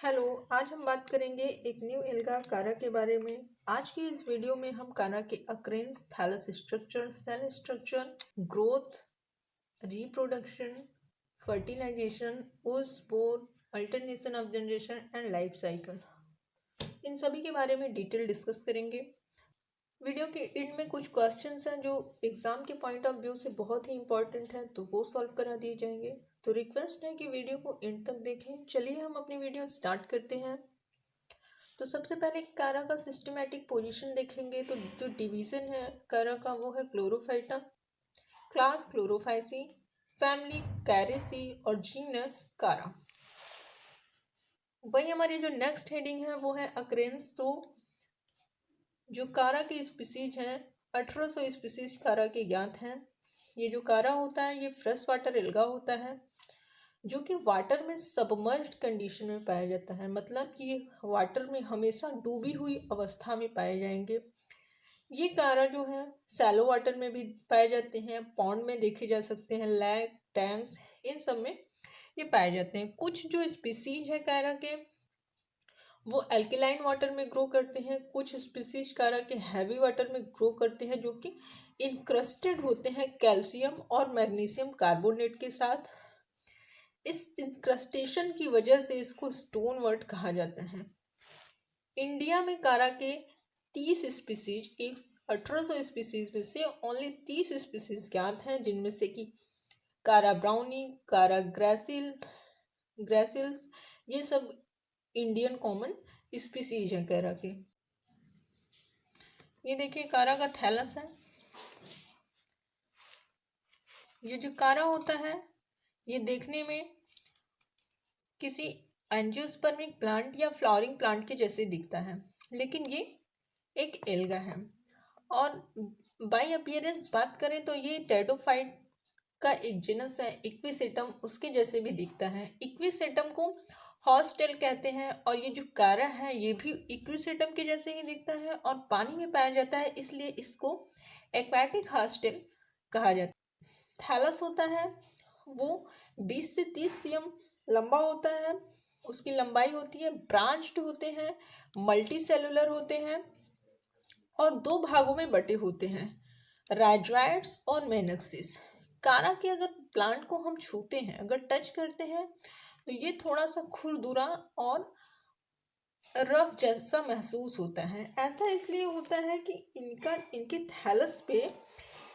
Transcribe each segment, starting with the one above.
Hello. आज हम बात करेंगे एक न्यू एल्गा कारा के बारे में। आज की इस वीडियो में हम कारा के occurrence, thallus structure, cell structure, growth, reproduction, fertilization, oospore, alternation of generation and life cycle, इन सभी के बारे में डिटेल डिस्कस करेंगे। वीडियो के एंड में कुछ क्वेश्चंस हैं जो एग्जाम के पॉइंट ऑफ व्यू से बहुत ही इंपॉर्टेंट है, तो वो सॉल्व करा दिए जाएंगे। तो रिक्वेस्ट है कि वीडियो को एंड तक देखें। चलिए हम अपनी वीडियो स्टार्ट करते हैं। तो सबसे पहले कारा का सिस्टमैटिक पोजीशन देखेंगे। तो जो डिवीजन है कारा का वो है क्लोरोफाइटा, क्लास क्लोरोफाइसी, फैमिली कैरेसी और जीनस कारा। वही हमारी जो नेक्स्ट हेडिंग है वो है अक्रेंस। तो जो कारा की स्पीसीज हैं 1800 स्पीसीज कारा के ज्ञात हैं। ये जो कारा होता है ये फ्रेश वाटर एल्गा होता है जो कि वाटर में सबमर्ज्ड कंडीशन में पाया जाता है, मतलब कि ये वाटर में हमेशा डूबी हुई अवस्था में पाए जाएंगे। ये कारा जो है सैलो वाटर में भी पाए जाते हैं, पॉन्ड में देखे जा सकते हैं, लैक, टैंक्स, इन सब में ये पाए जाते हैं। कुछ जो स्पीसीज है कारा के वो एल्केलाइन वाटर में ग्रो करते हैं, कुछ स्पीसीज कारा के हैवी वाटर में ग्रो करते हैं जो कि इनक्रस्टेड होते हैं कैल्शियम और मैग्नीशियम कार्बोनेट के साथ। इस इंक्रस्टेशन की वजह से इसको स्टोन वर्ट कहा जाता है। इंडिया में कारा के 30 स्पीसीज, एक 1800 स्पीसीज में से ओनली 30 स्पीसीज ज्ञात हैं, जिनमें से कि कारा ब्राउनी, कारा ग्रेसिल्स, ये सब इंडियन कॉमन स्पीसीज हैं कारा के। ये देखिए कारा का थैलस है। ये जो कारा होता है ये देखने में किसी एंजियोस्पर्मिक प्लांट या फ्लावरिंग प्लांट के जैसे दिखता है, लेकिन ये एक एल्गा है। और बाय अपीयरेंस बात करें तो ये टेडोफाइट का एक जिनस है इक्विसेटम, उसके जैसे भी दिखता है। इक्विसेटम को हॉस्टेल कहते हैं और ये जो कारा है ये भी इक्विसेटम के जैसे ही दिखता है और पानी में पाया जाता है, इसलिए इसको एक्वाटिक हॉस्टेल कहा जाता है। थैलस होता है वो 20 से 30 cm लंबा होता है, उसकी लंबाई होती है, ब्रांच्ड होते हैं, मल्टी सेलुलर होते हैं और दो भागों में बटे होते हैं, राइड्राइड्स और मेन एक्सिस। कारा के अगर प्लांट को हम छूते हैं, अगर टच करते हैं, तो ये थोड़ा सा खुरदुरा और रफ जैसा महसूस होता है। ऐसा इसलिए होता है कि इनके थैलस पे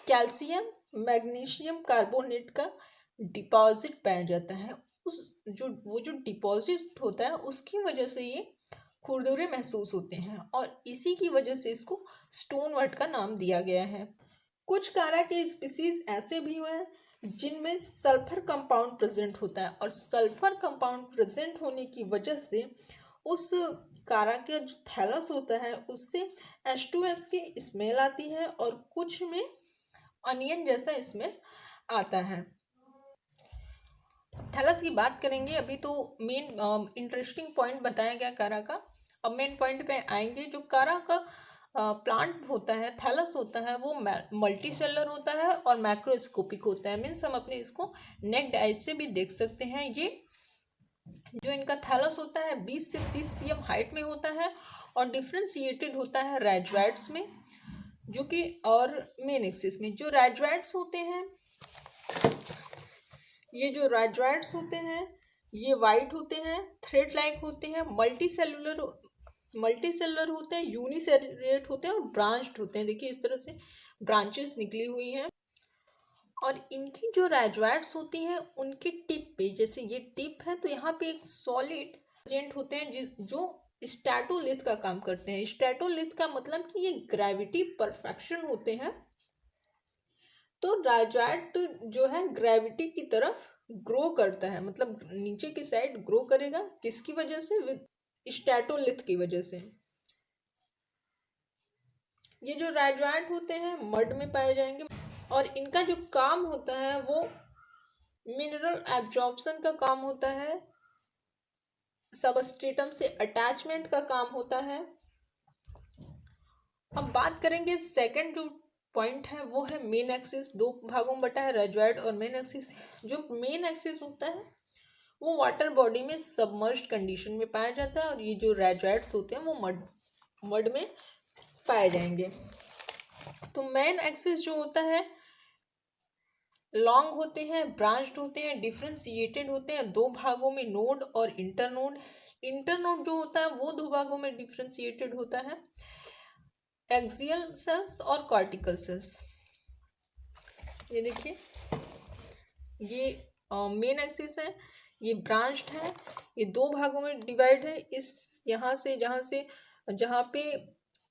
कैल्शियम मैग्नीशियम कार्बोनेट का डिपॉजिट पाया जाता है। वो जो डिपॉजिट होता है उसकी वजह से ये खुरदुरे महसूस होते हैं और इसी की वजह से इसको स्टोन वर्ट का नाम दिया गया है। कुछ कारा के स्पीसीज ऐसे भी हैं जिनमें सल्फर कंपाउंड प्रेजेंट होता है और सल्फर कंपाउंड प्रेजेंट होने की वजह से उस कारा का जो थैलस होता है उससे H2S की स्मेल आती है और कुछ में अनियन जैसा स्मेल आता है। थैलस की बात करेंगे अभी, तो मेन इंटरेस्टिंग पॉइंट बताया गया कारा का। अब मेन पॉइंट पे आएंगे। जो कारा का प्लांट होता है, थैलस होता है, वो मल्टी सेलर होता है और मैक्रोस्कोपिक होता है। मीन्स हम अपने इसको नेक्ड आइज से भी देख सकते हैं। ये जो इनका थैलस होता है 20 से 30 cm हाइट में होता है और डिफ्रेंशिएटेड होता है राइड्राइड्स में, जो कि और मेन एक्सिस में। जो राइड्राइड्स होते हैं, ये जो राइड्राइड्स होते हैं ये वाइट होते हैं, थ्रेड लाइक होते हैं, मल्टी सेलुलर होते हैं, यूनिसेलुलेट होते हैं और ब्रांच्ड होते हैं। देखिए इस तरह से ब्रांचेस निकली हुई हैं। और इनकी जो राइड्राइड्स होती हैं उनके टिप पे, जैसे ये टिप है तो यहाँ पे एक सॉलिड एजेंट होते हैं जो स्टैटोलिथ का काम करते हैं। स्टैटोलिथ का मतलब कि ये ग्रेविटी परफेक्शन होते हैं। तो राइड्राइड जो है ग्रेविटी की तरफ ग्रो करता है, मतलब नीचे की साइड ग्रो करेगा। किसकी वजह से? विद स्टैटोलिथ की वजह से। ये जो राइड्राइड होते हैं मड में पाए जाएंगे और इनका जो काम होता है वो मिनरल एब्जॉर्प्शन का काम होता है, सबस्ट्रेटम से अटैचमेंट का काम होता है। अब बात करेंगे सेकंड जो पॉइंट है वो है मेन एक्सिस। दो भागों में बटा है, राइड्राइड और मेन एक्सिस। जो मेन एक्सिस होता है वो वाटर बॉडी में सबमर्ज्ड कंडीशन में पाया जाता है और ये जो रैजॉइड्स होते हैं वो मड में पाए जाएंगे। तो मेन एक्सिस जो होता है लॉन्ग होते हैं, ब्रांच्ड होते हैं, डिफ्रेंशिएटेड होते हैं, दो भागों में नोड और इंटरनोड। इंटरनोड जो होता है वो दो भागों में डिफ्रेंशिएटेड होता है, एक्सियल सेल्स और कॉर्टिकल सेल्स। ये देखिए, ये मेन एक्सिस है, ये ब्रांच्ड है, ये दो भागों में डिवाइड है। इस यहाँ से जहाँ पे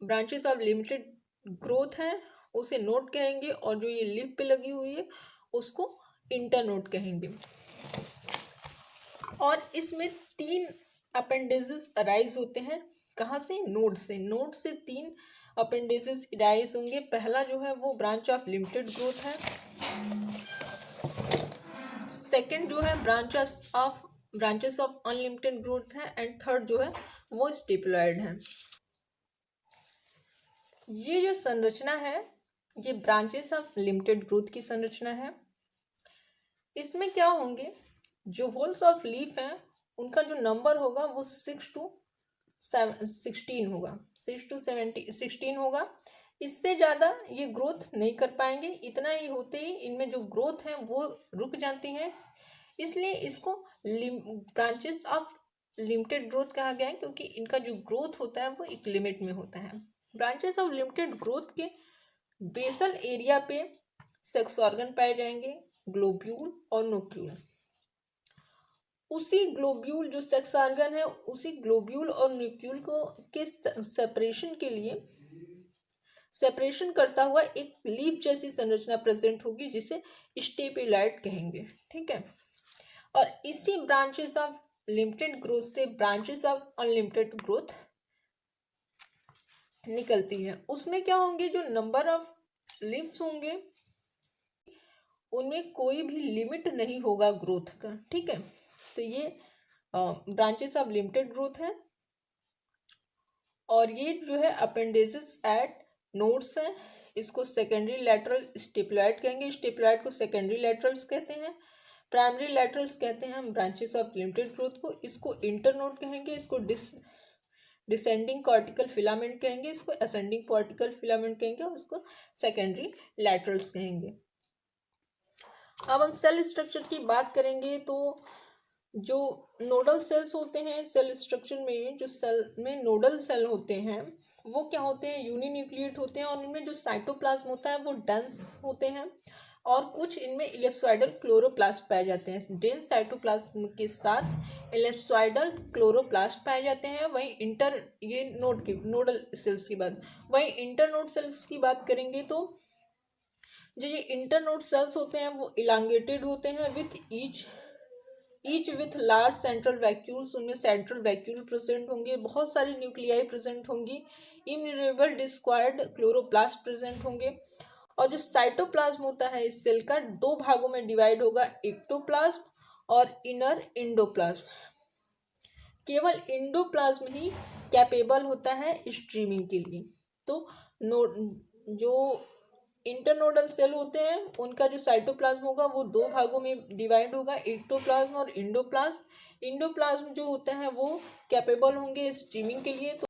ब्रांचेस ऑफ लिमिटेड ग्रोथ है उसे नोड कहेंगे, और जो ये लीफ पे लगी हुई है उसको इंटरनोड कहेंगे। और इसमें तीन अपेंडेजेस अराइज होते हैं। कहाँ से? नोड से। नोड से तीन अपेंडेजेस अराइज होंगे। पहला जो है वो ब्रांच ऑफ लिमिटेड ग्रोथ है, सेकंड जो है ब्रांचेस ऑफ अनलिमिटेड ग्रोथ है, एंड थर्ड जो है वो स्टेपलॉइड है। ये जो संरचना है ये ब्रांचेस ऑफ लिमिटेड ग्रोथ की संरचना है। इसमें क्या होंगे, जो होल्स ऑफ लीफ हैं उनका जो नंबर होगा वो 6 to 16 होगा, 6 to 16 होगा। इससे ज़्यादा ये ग्रोथ नहीं कर पाएंगे। इतना ही होते ही इनमें जो ग्रोथ है वो रुक जाती हैं, इसलिए इसको ब्रांचेस ऑफ लिमिटेड ग्रोथ कहा गया है, क्योंकि इनका जो ग्रोथ होता है वो एक लिमिट में होता है। ब्रांचेस ऑफ लिमिटेड ग्रोथ के बेसल एरिया पे सेक्स ऑर्गन पाए जाएंगे, ग्लोब्यूल और न्यूक्लियल। उसी ग्लोब्यूल जो सेक्स ऑर्गन है, उसी ग्लोब्यूल और न्यूक्लियल को के सेपरेशन के लिए सेपरेशन करता हुआ एक लीफ जैसी संरचना प्रेजेंट होगी, जिसे स्टेपलॉइड कहेंगे। ठीक है। और इसी ब्रांचेस ऑफ लिमिटेड ग्रोथ से ब्रांचेस ऑफ अनलिमिटेड ग्रोथ निकलती है। उसमें क्या होंगे, जो नंबर ऑफ लीव्स होंगे उनमें कोई भी लिमिट नहीं होगा ग्रोथ का। ठीक है। तो ये ब्रांचेस ऑफ लिमिटेड ग्रोथ है, और ये जो है अपेंडेजेस एट नोड्स है। इसको सेकेंडरी लैटरल स्टेपलॉइड कहेंगे। स्टेपलॉइड को सेकेंडरी लैटरल्स कहते हैं, प्राइमरी लैटरल्स कहते हैं हम ब्रांचेस ऑफ लिमिटेड ग्रोथ को। इसको इंटरनोड कहेंगे, इसको डिसेंडिंग कॉर्टिकल फिलामेंट कहेंगे, इसको असेंडिंग कॉर्टिकल फिलामेंट कहेंगे, और इसको सेकेंडरी लैटरल्स कहेंगे। अब हम सेल स्ट्रक्चर की बात करेंगे तो जो नोडल सेल्स होते हैं सेल स्ट्रक्चर में, जो सेल में नोडल सेल होते हैं वो क्या होते हैं, यूनिन्यूक्लिएट होते हैं, और इनमें जो साइटोप्लाज्म होता है वो डेंस होते हैं, और कुछ इनमें इलिप्सॉइडल क्लोरोप्लास्ट पाए जाते हैं। डेंस साइटोप्लाज्म के साथ इलिप्सॉइडल क्लोरोप्लास्ट पाए जाते हैं। वहीं ये नोडल सेल्स की बात, वहीं इंटरनोड सेल्स की बात करेंगे तो जो ये इंटरनोड सेल्स होते हैं वो इलांगेटेड होते हैं with each with large central vacuoles. उनमें सेंट्रल वैक्यूल प्रेजेंट होंगे, बहुत सारी न्यूक्लियाई प्रेजेंट होंगी, इम्यूरेबल डिस्क्वायर्ड क्लोरोप्लास्ट प्रेजेंट होंगे। और जो साइटोप्लाज्म होता है इस सेल का दो भागों में डिवाइड होगा, एक्टोप्लाज्म और इनर इंडोप्लाज्म। केवल इंडोप्लाज्म ही कैपेबल होता है स्ट्रीमिंग के लिए। तो जो इंटरनोडल सेल होते हैं उनका जो साइटोप्लाज्म होगा वो दो भागों में डिवाइड होगा, एक्टोप्लाज्म और इंडोप्लाज्म। इंडोप्लाज्म जो होते हैं वो कैपेबल होंगे स्ट्रीमिंग के लिए। तो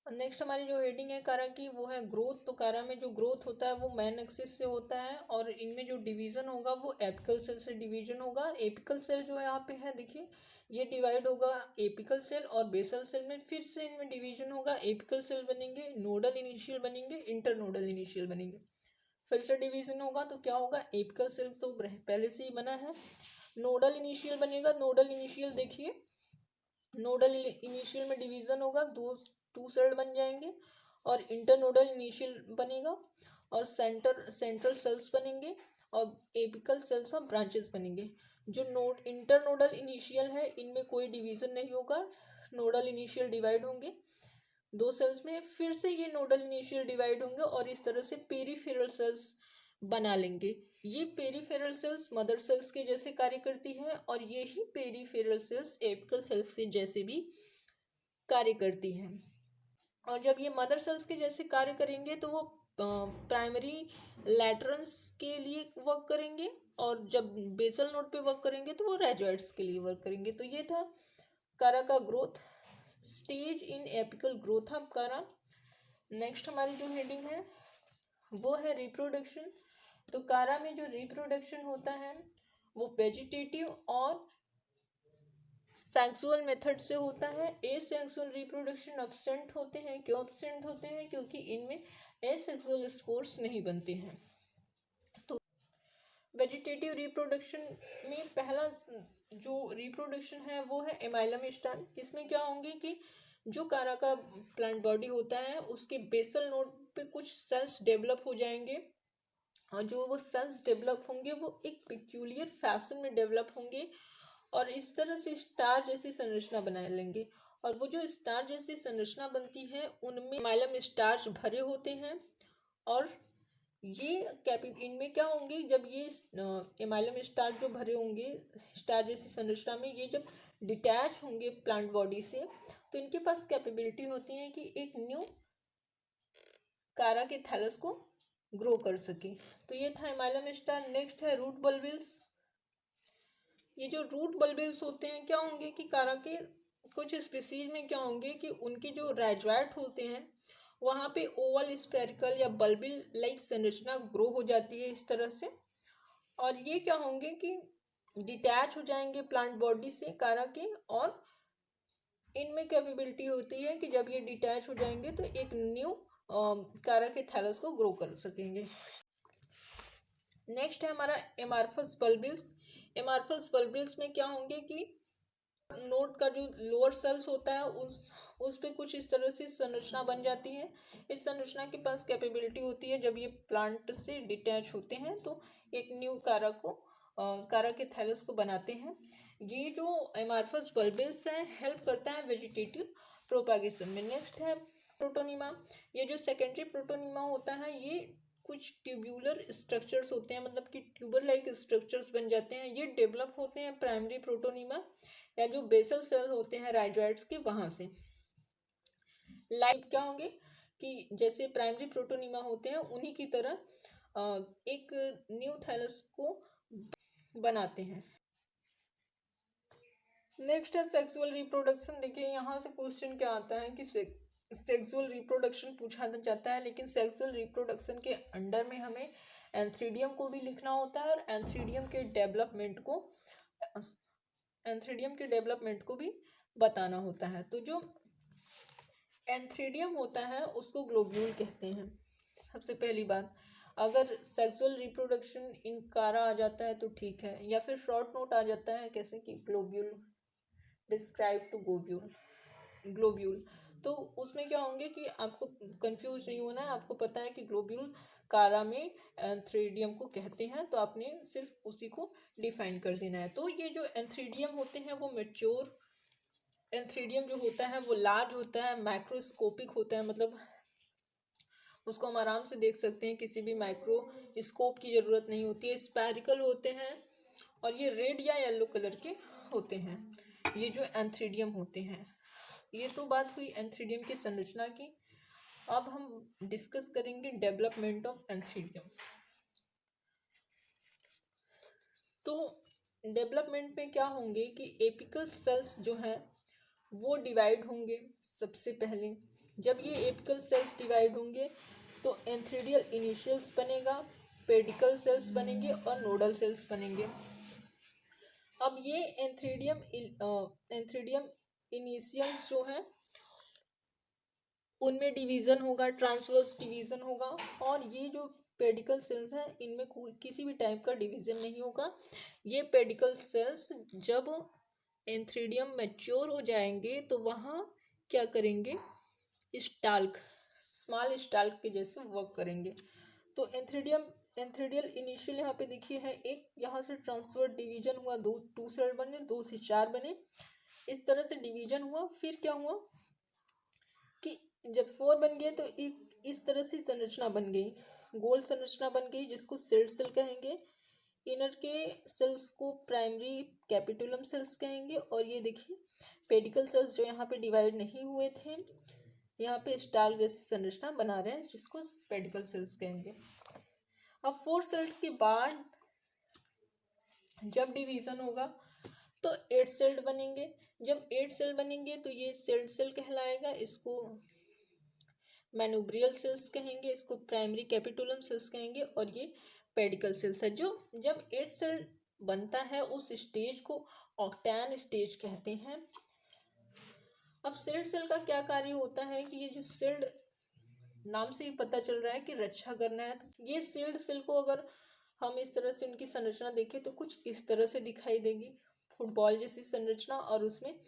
नेक्स्ट हमारी जो हेडिंग है कारा की वो है ग्रोथ। तो कारा में जो ग्रोथ होता है वो मेन एक्सिस से होता है, और इनमें जो डिवीजन होगा वो एपिकल सेल से डिवीजन होगा। एपिकल सेल जो है यहाँ पे है देखिए, ये डिवाइड होगा एपिकल सेल और बेसल सेल में, फिर से इनमें डिवीजन होगा, एपिकल सेल बनेंगे, नोडल इनिशियल बनेंगे, इंटरनोडल इनिशियल बनेंगे, फिर से डिवीजन होगा तो क्या होगा, एपिकल सेल तो पहले से ही बना है, नोडल इनिशियल बनेगा। नोडल इनिशियल देखिए, नोडल इनिशियल में डिवीजन होगा, टू सेल बन जाएंगे, और इंटरनोडल इनिशियल बनेगा, और सेंट्रल सेल्स बनेंगे, और एपिकल सेल्स और ब्रांचेस बनेंगे। जो इंटरनोडल इनिशियल है इनमें कोई डिवीजन नहीं होगा, नोडल इनिशियल डिवाइड होंगे दो सेल्स में, फिर से ये नोडल इनिशियल डिवाइड होंगे, और इस तरह से पेरीफेरल सेल्स बना लेंगे। ये पेरीफेरल सेल्स मदर सेल्स के जैसे कार्य करती है, और यही पेरीफेरल सेल्स एपिकल सेल्स के जैसे भी कार्य करती हैं। और जब ये मदर सेल्स के जैसे कार्य करेंगे तो वो प्राइमरी लैटरल्स के लिए वर्क करेंगे, और जब बेसल नोड पे वर्क करेंगे तो वो रेजोइड्स के लिए वर्क करेंगे। तो ये था कारा का growth stage in apical growth of कारा। नेक्स्ट हमारी जो हेडिंग है वो है रिप्रोडक्शन। तो कारा में जो रिप्रोडक्शन होता है वो वेजिटेटिव और सेक्सुअल मेथड से होता है। एसेक्सुअल रिप्रोडक्शन एब्सेंट होते हैं। क्यों एब्सेंट होते हैं? क्योंकि इनमें एसेक्सुअल स्पोर्स नहीं बनते हैं। तो वेजिटेटिव रिप्रोडक्शन में पहला जो रिप्रोडक्शन है वो है एमाइलम स्टार। इसमें क्या होंगे कि जो कारा का प्लांट बॉडी होता है उसके बेसल नोड पे कुछ सेल्स डेवलप हो जाएंगे, और जो वो सेल्स डेवलप होंगे वो एक पिक्यूलियर फैशन में डेवलप होंगे, और इस तरह से स्टार जैसी संरचना बना लेंगे। और वो जो स्टार जैसी संरचना बनती है उनमें माइलम स्टार्च भरे होते हैं, और ये इनमें क्या होंगे, जब ये एमाइलम स्टार जो भरे होंगे स्टार जैसी संरचना में, ये जब डिटैच होंगे प्लांट बॉडी से तो इनके पास कैपेबिलिटी होती है कि एक न्यू कारा के थैलस को ग्रो कर सके। तो ये था एमाइलम स्टार। नेक्स्ट है रूट बल्बिल्स। ये जो रूट बल्बिल्स होते हैं क्या होंगे कि कारा के कुछ स्पीसीज में क्या होंगे कि उनके जो रेजोइट होते हैं वहाँ पे ओवल स्पेरिकल या बल्बिल लाइक संरचना ग्रो हो जाती है इस तरह से, और ये क्या होंगे कि डिटैच हो जाएंगे प्लांट बॉडी से कारा के, और इनमें कैपेबिलिटी होती है कि जब ये डिटैच हो जाएंगे तो एक न्यू कारा के थैलस को ग्रो कर सकेंगे। नेक्स्ट है हमारा एमार्फस बल्बिल्स। एमार्फस बल्बिल्स में क्या होंगे कि नोड का जो लोअर सेल्स होता है उस पे कुछ इस तरह से संरचना बन जाती है। इस संरचना के पास कैपेबिलिटी होती है जब ये प्लांट से डिटैच होते हैं तो एक न्यू कारा के थैलस को बनाते हैं। ये जो एमार्फस बल्बिल्स है हेल्प करता है वेजिटेटिव प्रोपागेशन में। नेक्स्ट है प्रोटोनिमा। ये जो सेकेंडरी प्रोटोनिमा होता है ये कुछ ट्यूब्यूलर स्ट्रक्चर्स होते हैं, मतलब कि ट्यूबर लाइक स्ट्रक्चर्स बन जाते हैं। ये डेवलप होते हैं प्राइमरी प्रोटोनिमा या जो बेसल सेल होते हैं राइजोइड्स के वहां से। लाइक क्या होंगे कि जैसे प्राइमरी प्रोटोनिमा होते हैं उन्हीं की तरह एक न्यू थैलस को बनाते हैं। नेक्स्ट है सेक्सुअल रिप्रोडक्शन। देखिए यहाँ से क्वेश्चन क्या आता है कि सेक्सुअल रिप्रोडक्शन पूछा जाता है, लेकिन सेक्सुअल रिप्रोडक्शन के अंडर में हमें एंथ्रीडियम को भी लिखना होता है, और एंथ्रीडियम के डेवलपमेंट को भी बताना होता है। तो जो एंथ्रीडियम होता है उसको ग्लोब्यूल कहते हैं। सबसे पहली बात, अगर सेक्सुअल रिप्रोडक्शन इन कारा आ जाता है तो ठीक है, या फिर शॉर्ट नोट आ जाता है कैसे कि ग्लोब्यूल डिस्क्राइब टू ग्लोब्यूल, तो उसमें क्या होंगे कि आपको कंफ्यूज नहीं होना है। आपको पता है कि ग्लोब्यूल कारा में एंथ्रीडियम को कहते हैं, तो आपने सिर्फ उसी को डिफाइन कर देना है। तो ये जो एंथ्रीडियम होते हैं वो मैच्योर एंथ्रीडियम जो होता है वो लार्ज होता है, माइक्रोस्कोपिक होता है, मतलब उसको हम आराम से देख सकते हैं, किसी भी माइक्रोस्कोप की ज़रूरत नहीं होती है। स्पेरिकल होते हैं और ये रेड या येलो कलर के होते हैं, ये जो एंथ्रीडियम होते हैं। ये तो बात हुई एंथ्रीडियम की संरचना की। अब हम डिस्कस करेंगे डेवलपमेंट ऑफ एंथ्रीडियम। तो डेवलपमेंट में क्या होंगे कि एपिकल सेल्स जो हैं वो डिवाइड होंगे। सबसे पहले जब ये एपिकल सेल्स डिवाइड होंगे तो एंथ्रीडियल इनिशियल्स बनेगा, पेडिकल सेल्स बनेंगे और नोडल सेल्स बनेंगे। अब ये एंथ्रीडियम इनिशियल्स जो है उनमें डिवीज़न होगा, ट्रांसवर्स डिवीज़न होगा, और ये जो पेडिकल सेल्स हैं इनमें किसी भी टाइप का डिवीज़न नहीं होगा। ये पेडिकल सेल्स जब एंथ्रीडियम मैच्योर हो जाएंगे तो वहाँ क्या करेंगे, स्टाल्क, स्मॉल स्टाल्क के जैसे वर्क करेंगे। तो एंथ्रीडियल इनिशियल यहाँ पे देखिए है एक, यहाँ से ट्रांसफर डिवीजन हुआ, टू सेल बने, 2 से 4 बने, इस तरह से डिवीजन हुआ। फिर क्या हुआ कि जब 4 बन गए तो एक इस तरह से संरचना बन गई, गोल संरचना बन गई जिसको सेल कहेंगे। इनर के सेल्स को प्राइमरी कैपिटुलम सेल्स कहेंगे, और ये देखिए पेडिकल सेल्स जो यहाँ पे डिवाइड नहीं हुए थे यहाँ पे स्टार जैसी संरचना बना रहे हैं जिसको पेडिकल सेल्स कहेंगे। अब 4 सेल के बाद जब डिवीजन होगा तो 8 सेल बनेंगे। जब 8 सेल बनेंगे तो ये सेल कहलाएगा, इसको मैनुब्रियल सेल्स कहेंगे, इसको प्राइमरी कैपिटुलम सेल्स कहेंगे, और ये पेडिकल सेल्स है। जो जब 8 सेल बनता है उस स्टेज को ऑक्टैन स्टेज कहते हैं। अब सेल का क्या कार्य होता है कि ये जो सेल, नाम से ही पता चल रहा है कि रक्षा करना है, तो ये सेल को अगर हम इस तरह से उनकी संरचना देखें तो कुछ इस तरह से दिखाई देगी, फुटबॉल जैसी संरचना, और उसमें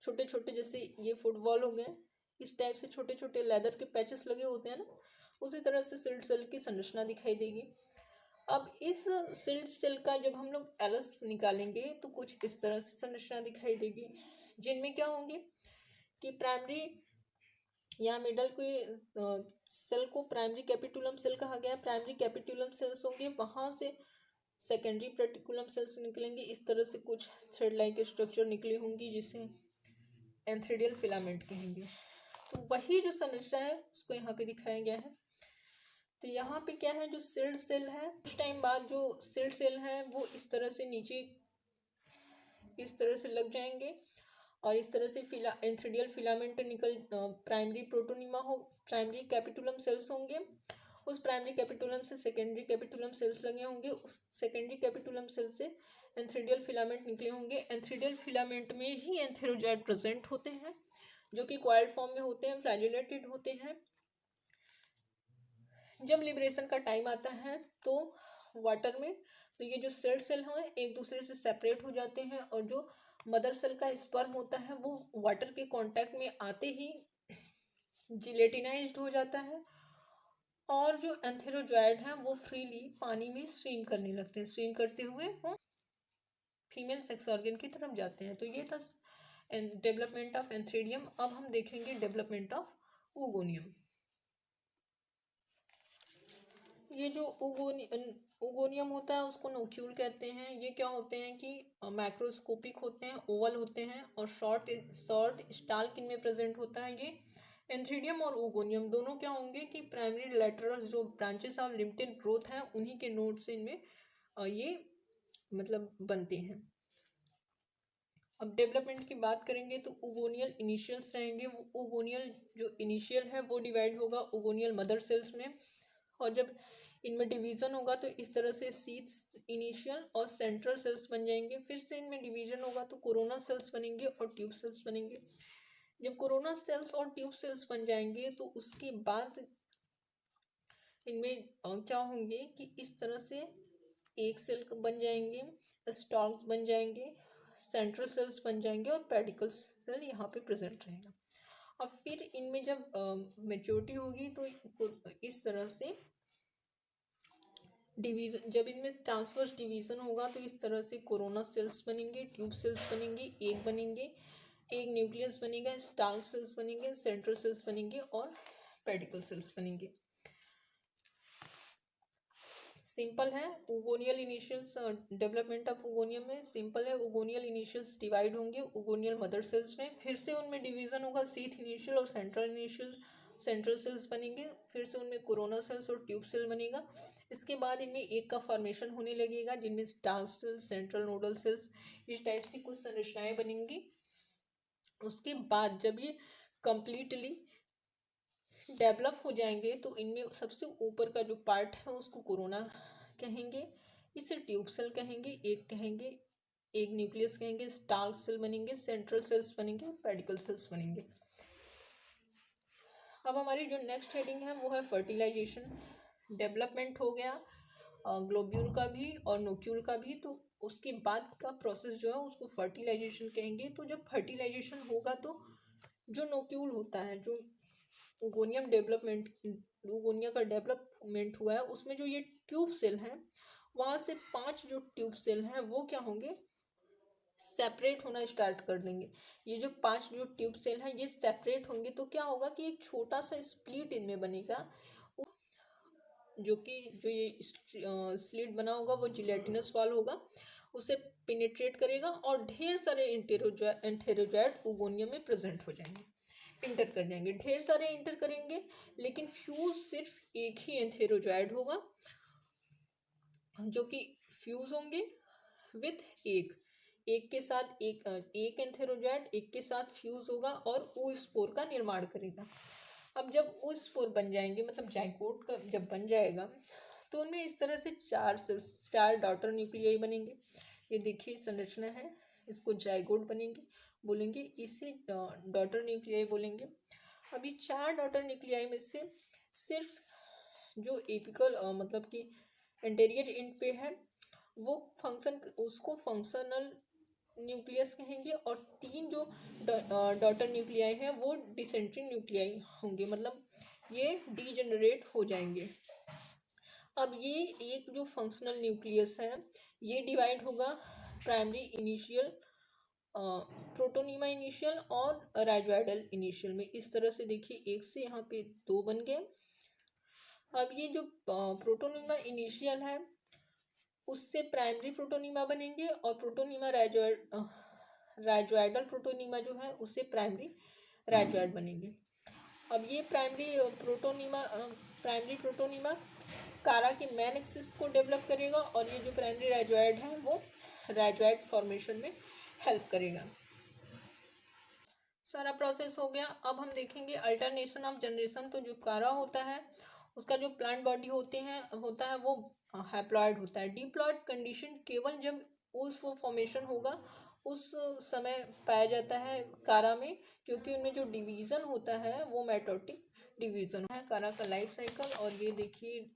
छोटे छोटे, जैसे ये फुटबॉल हो गए, इस टाइप से छोटे छोटे लेदर के पैचेस लगे होते हैं ना, उसी तरह से सेल की संरचना दिखाई देगी। अब इस सेल का जब हम लोग एलएस निकालेंगे तो कुछ इस तरह से संरचना दिखाई देगी, जिनमें क्या होंगे कि प्राइमरी या मिडल को सेल को प्राइमरी कैपिटुलम सेल कहा गया है। प्राइमरी कैपिटुलम सेल्स होंगे, वहां से सेकेंडरी रेटिकुलम सेल्स निकलेंगे, इस तरह से कुछ थ्रेड लाइक स्ट्रक्चर निकली होंगी जिसे एंथ्रेडियल फिलामेंट कहेंगे। तो वही जो संरचना है उसको यहाँ पे दिखाया गया है। तो यहाँ पे क्या है, जो सेल है कुछ टाइम बाद जो सेल है वो इस तरह से नीचे इस तरह से लग जाएंगे, और इस तरह से एंथ्रेडियल फिलामेंट निकल प्राइमरी प्रोटोनिमा हो, प्राइमरी कैपिटुलम सेल्स होंगे। उस प्राइमरी कैपिटुलम से सेकेंडरी कैपिटुलम सेल्स लगे होंगे, उस सेकेंडरी कैपिटुलम सेल से एंथ्रेडियल फिलामेंट निकले होंगे। एंथ्रेडियल फिलामेंट में ही एंथेरोजाइट प्रेजेंट होते हैं, जो कि कॉइल्ड फॉर्म में होते हैं, फ्लैजेलेटेड होते हैं। जब लिबरेशन का टाइम आता है तो वाटर में, तो ये जो सेल हैं एक दूसरे से सेपरेट हो जाते हैं, और जो मदर सेल का स्पर्म होता है वो वाटर के कांटेक्ट में आते ही जिलेटिनाइज्ड हो जाता है, और जो एंथेरोजॉइड हैं वो फ्रीली पानी में स्विम करने लगते हैं। स्विम करते हुए वो फीमेल सेक्स ऑर्गन की तरफ जाते हैं। तो ये था डेवलपमेंट ऑफ एंथ्रेडियम। अब हम देखेंगे डेवलपमेंट ऑफ ओगोनियम। ये जो ओगोनियम होता है उसको नोक्यूल कहते हैं। ये क्या होते हैं कि मैक्रोस्कोपिक होते हैं, ओवल होते हैं, और शॉर्ट स्टाल्क इनमें प्रेजेंट होता है। ये एंथ्रीडियम और ओगोनियम दोनों क्या होंगे कि प्राइमरी लेटरल जो ब्रांचेस ऑफ लिमिटेड ग्रोथ हैं उन्हीं के नोड से इनमें ये मतलब बनते हैं। अब डेवलपमेंट की बात करेंगे तो ओगोनियल इनिशियल्स रहेंगे। वो ओगोनियल जो इनिशियल है वो डिवाइड होगा ओगोनियल मदर सेल्स में, और जब इनमें डिवीजन होगा तो इस तरह से सीड्स इनिशियल और सेंट्रल सेल्स बन जाएंगे। फिर से इनमें डिवीजन होगा तो कोरोना सेल्स बनेंगे और ट्यूब सेल्स बनेंगे। जब कोरोना सेल्स और ट्यूब सेल्स बन जाएंगे तो उसके बाद इनमें क्या होंगे कि इस तरह से एक सेल बन जाएंगे, स्टॉक्स बन जाएंगे, सेंट्रल सेल्स बन जाएंगे, और पेडिकल सेल यहाँ पे प्रेजेंट रहेगा। और फिर इनमें जब मेच्योरिटी होगी तो इस तरह से डिवीजन, जब इनमें ट्रांसवर्स डिवीजन होगा तो इस तरह से कोरोना सेल्स बनेंगे, ट्यूब सेल्स बनेंगे, एक न्यूक्लियस बनेगा, स्टार्च सेल्स बनेंगे, सेंट्रल सेल्स बनेंगे, और पेडिकल सेल्स बनेंगे। सिंपल है ओगोनियल इनिशियल्स। डेवलपमेंट ऑफ ओगोनियम में सिंपल है, ओगोनियल इनिशियल्स डिवाइड होंगे ओगोनियल मदर सेल्स में, फिर से उनमें डिवीजन होगा, सीथ इनिशियल और सेंट्रल इनिशियल सेंट्रल सेल्स बनेंगे, फिर से उनमें कोरोना सेल्स और ट्यूब सेल बनेगा। इसके बाद इनमें एक का फॉर्मेशन होने लगेगा जिनमें starch cells, central nodal cells, इस टाइप से कुछ संरचनाएं बनेंगी। उसके बाद जब ये कंप्लीटली डेवलप हो जाएंगे तो इनमें सबसे ऊपर का जो पार्ट है उसको कोरोना कहेंगे, इसे ट्यूब सेल कहेंगे, एक न्यूक्लियस कहेंगे, स्टार्च सेल बनेंगे, सेंट्रल सेल्स बनेंगे, और पेडिकल सेल्स बनेंगे। अब हमारी जो नेक्स्ट हेडिंग है वो है फर्टिलाइजेशन। डेवलपमेंट हो गया ग्लोब्यूल का भी और नोक्यूल का भी, तो उसके बाद का प्रोसेस जो है उसको फर्टिलाइजेशन कहेंगे। तो जब फर्टिलाइजेशन होगा तो जो नोक्यूल होता है, जो ओगोनिया का डेवलपमेंट हुआ है उसमें जो ये ट्यूब सेल हैं वहाँ से 5 जो ट्यूब सेल हैं वो क्या होंगे, सेपरेट होना स्टार्ट कर देंगे। ये जो 5 जो ट्यूब सेल हैं ये सेपरेट होंगे तो क्या होगा कि एक छोटा सा स्प्लिट इनमें बनेगा, जो ये स्लिट बना होगा वो जिलेटिनस वॉल होगा, उसे पेनिट्रेट करेगा और ढेर सारे एंटेरोजॉइड ओगोनियम में प्रेजेंट हो जाएंगे। इंटर कर जाएंगे, ढेर सारे इंटर करेंगे, लेकिन फ्यूज सिर्फ एक ही एंथेरोजॉइड होगा जो कि फ्यूज होंगे विथ एक एक के साथ एक एंथेरोजॉइड एक के साथ फ्यूज होगा और ओ स्पोर का निर्माण करेगा। अब जब ओ स्पोर बन जाएंगे, मतलब जाइगोट का जब बन जाएगा, तो उनमें इस तरह से चार डॉटर न्यूक्लियाई बनेंगे। ये देखिए संरचना है, इसको जाइगोट बनेंगे बोलेंगे, इसे डॉटर न्यूक्लियाई बोलेंगे। अभी 4 डॉटर न्यूक्लियाई में से सिर्फ जो एपिकल मतलब कि एंटेरियर एंड पे है वो उसको फंक्शनल न्यूक्लियस कहेंगे, और 3 जो डॉटर न्यूक्लियाई हैं वो डिसेंट्री न्यूक्लियाई होंगे, मतलब ये डीजेनरेट हो जाएंगे। अब ये एक जो फंक्शनल न्यूक्लियस है ये डिवाइड होगा प्राइमरी इनिशियल, प्रोटोनीमा इनिशियल और राइजोइडल इनिशियल में। इस तरह से देखिए, एक से यहाँ पे 2 बन गए। अब ये जो प्रोटोनीमा इनिशियल है उससे प्राइमरी प्रोटोनीमा बनेंगे, और प्रोटोनीमा राइजोइडल प्रोटोनीमा जो है उससे प्राइमरी राइजोइड बनेंगे। अब ये प्राइमरी प्रोटोनीमा कारा के मेन एक्सिस को डेवलप करेगा, और ये जो प्राइमरी राइजोइड है वो राइजोइड फॉर्मेशन में हेल्प करेगा। सारा प्रोसेस हो गया। अब हम देखेंगे अल्टरनेशन ऑफ जनरेशन। तो जो कारा होता है उसका जो प्लांट बॉडी होता है वो हैप्लॉइड होता है। डिप्लॉइड कंडीशन केवल जब उस फॉर्मेशन होगा उस समय पाया जाता है कारा में, क्योंकि उनमें जो डिवीज़न होता है वो मेटोटिक डिवीज़न है। कारा का लाइफ साइकिल, और ये देखिए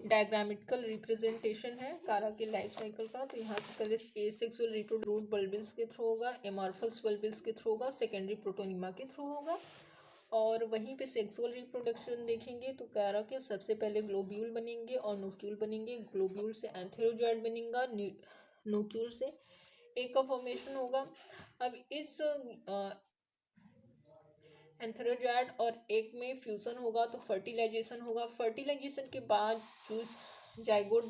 डायग्रामेटिकल रिप्रेजेंटेशन है कारा के लाइफ साइकिल का। तो यहाँ से पहले एसेक्सुअल रिप्रोड्यूस बल्बिल्स के थ्रू होगा, एमॉर्फस बल्बिल्स के थ्रू होगा, सेकेंडरी प्रोटोनिमा के थ्रू होगा, और वहीं पे सेक्सुअल रिप्रोडक्शन देखेंगे तो कारा के सबसे पहले ग्लोब्यूल बनेंगे और नोक्यूल बनेंगे। ग्लोब्यूल से एंथेरोजॉइड बनेगा, नोक्यूल से एक का फॉर्मेशन होगा। अब इस एंथेरोजॉइड और एक में फ्यूजन होगा तो फर्टिलाइजेशन होगा। फर्टिलाइजेशन के बाद फ्यूज जाइगोट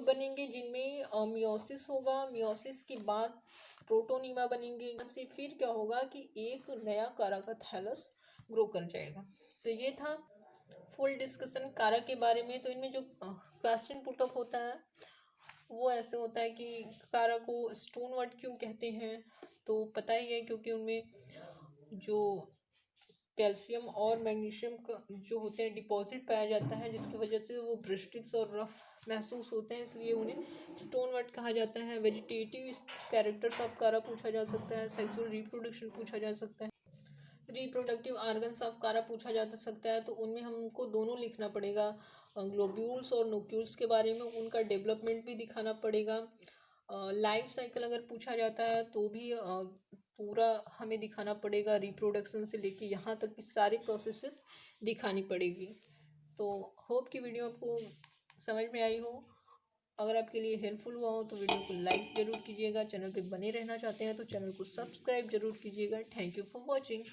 बनेंगे जिनमें मियोसिस होगा। मियोसिस के बाद प्रोटोनीमा बनेंगे। से फिर क्या होगा कि एक नया कारा का थैलस ग्रो कर जाएगा। तो ये था फुल डिस्कशन कारा के बारे में। तो इनमें जो क्वेश्चन पुटअप होता है वो ऐसे होता है कि कारा को स्टोन वर्ड क्यों कहते हैं, तो पता ही है क्योंकि उनमें जो कैल्शियम और मैग्नीशियम का जो होते हैं डिपॉजिट पाया जाता है, जिसकी वजह से वो ब्रिस्टिक्स और रफ महसूस होते हैं, इसलिए उन्हें स्टोन वर्ड कहा जाता है। वेजिटेटिव कैरेक्टर्स ऑफ कारा पूछा जा सकता है, सेक्सुअल रिप्रोडक्शन पूछा जा सकता है, रिप्रोडक्टिव आर्गन्स ऑफ कारा पूछा जा सकता है। तो उनमें हमको दोनों लिखना पड़ेगा, ग्लोब्यूल्स और नोक्यूल्स के बारे में उनका डेवलपमेंट भी दिखाना पड़ेगा। लाइफ साइकिल अगर पूछा जाता है तो भी पूरा हमें दिखाना पड़ेगा, रिप्रोडक्शन से लेके यहाँ तक की सारी प्रोसेसेस दिखानी पड़ेगी। तो होप कि वीडियो आपको समझ में आई हो। अगर आपके लिए हेल्पफुल हुआ हो तो वीडियो को लाइक ज़रूर कीजिएगा। चैनल पे बने रहना चाहते हैं तो चैनल को सब्सक्राइब जरूर कीजिएगा। Thank you for watching.